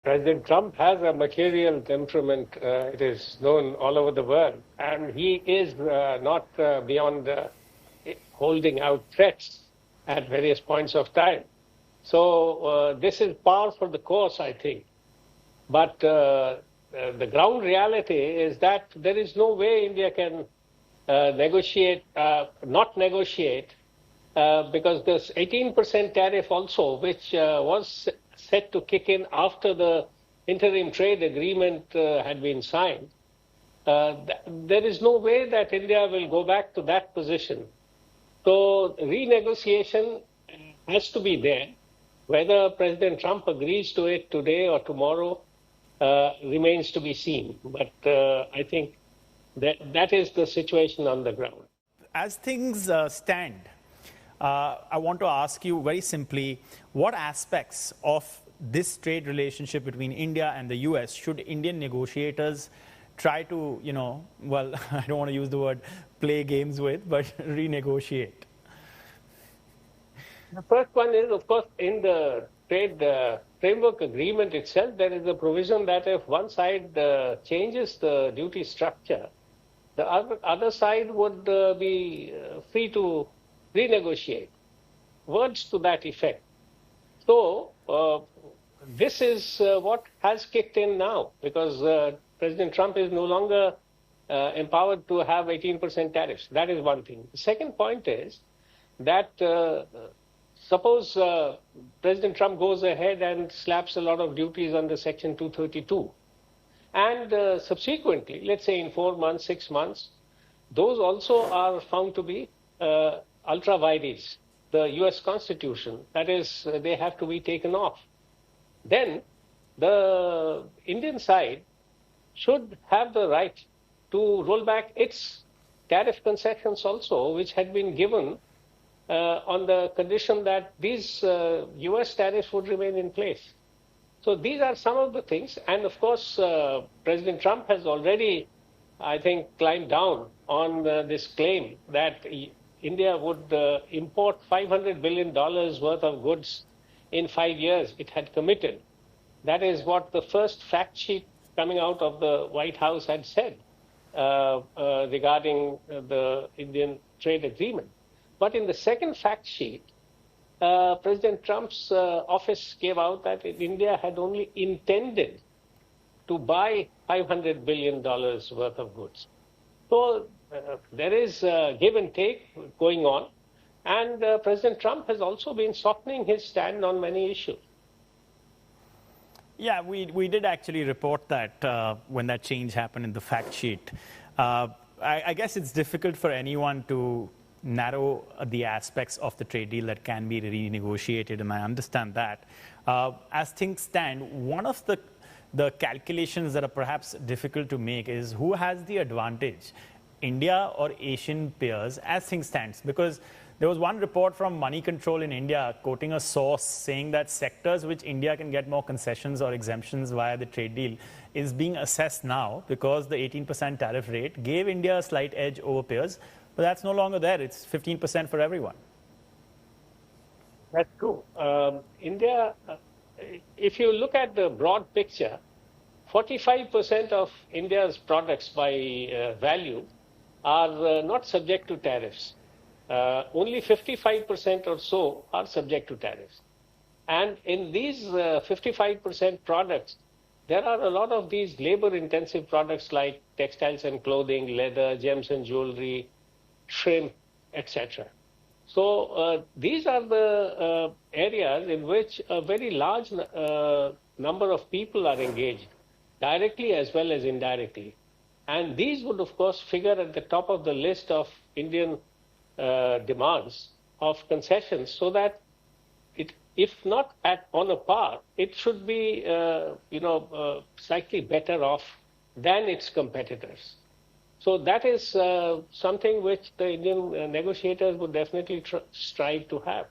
President Trump has a mercurial temperament. It is known all over the world. And he is not beyond holding out threats at various points of time. So this is par for the course, I think. But the ground reality is that there is no way India can not negotiate, because this 18% tariff also, which was set to kick in after the interim trade agreement had been signed, there is no way that India will go back to that position. So renegotiation has to be there. Whether President Trump agrees to it today or tomorrow remains to be seen. But I think that is the situation on the ground. As things stand, I want to ask you very simply, what aspects of this trade relationship between India and the US should Indian negotiators try to, well, I don't want to use the word play games with, but renegotiate? The first one is, of course, in the trade framework agreement itself, there is a provision that if one side changes the duty structure, the other side would be free to renegotiate. Words to that effect. So this is what has kicked in now, because President Trump is no longer empowered to have 18% tariffs. That is one thing. The second point is that suppose President Trump goes ahead and slaps a lot of duties under Section 232. And subsequently, let's say in 4 months, 6 months, those also are found to be ultra vires, the US Constitution. That is, they have to be taken off. Then the Indian side should have the right to roll back its tariff concessions also, which had been given on the condition that these US tariffs would remain in place. So these are some of the things. And of course, President Trump has already, I think, climbed down on this claim that India would import $500 billion worth of goods in 5 years. It had committed. That is what the first fact sheet coming out of the White House had said regarding the Indian trade agreement. But in the second fact sheet, President Trump's office gave out that India had only intended to buy $500 billion worth of goods. So there is give and take going on. And President Trump has also been softening his stand on many issues. Yeah, we did actually report that when that change happened in the fact sheet. I guess it's difficult for anyone to narrow the aspects of the trade deal that can be renegotiated, and I understand that. As things stand, one of the calculations that are perhaps difficult to make is who has the advantage, India or Asian peers, as things stand? Because there was one report from Money Control in India quoting a source saying that sectors which India can get more concessions or exemptions via the trade deal is being assessed now because the 18% tariff rate gave India a slight edge over peers. But that's no longer there. It's 15% for everyone. That's true. India, if you look at the broad picture, 45% of India's products by value are not subject to tariffs. Only 55% or so are subject to tariffs. And in these 55% products, there are a lot of these labor-intensive products like textiles and clothing, leather, gems and jewelry, shrimp, etc. So these are the areas in which a very large number of people are engaged, directly as well as indirectly. And these would, of course, figure at the top of the list of Indian demands of concessions, so that it, if not on a par, it should be slightly better off than its competitors. So that is something which the Indian negotiators would definitely strive to have.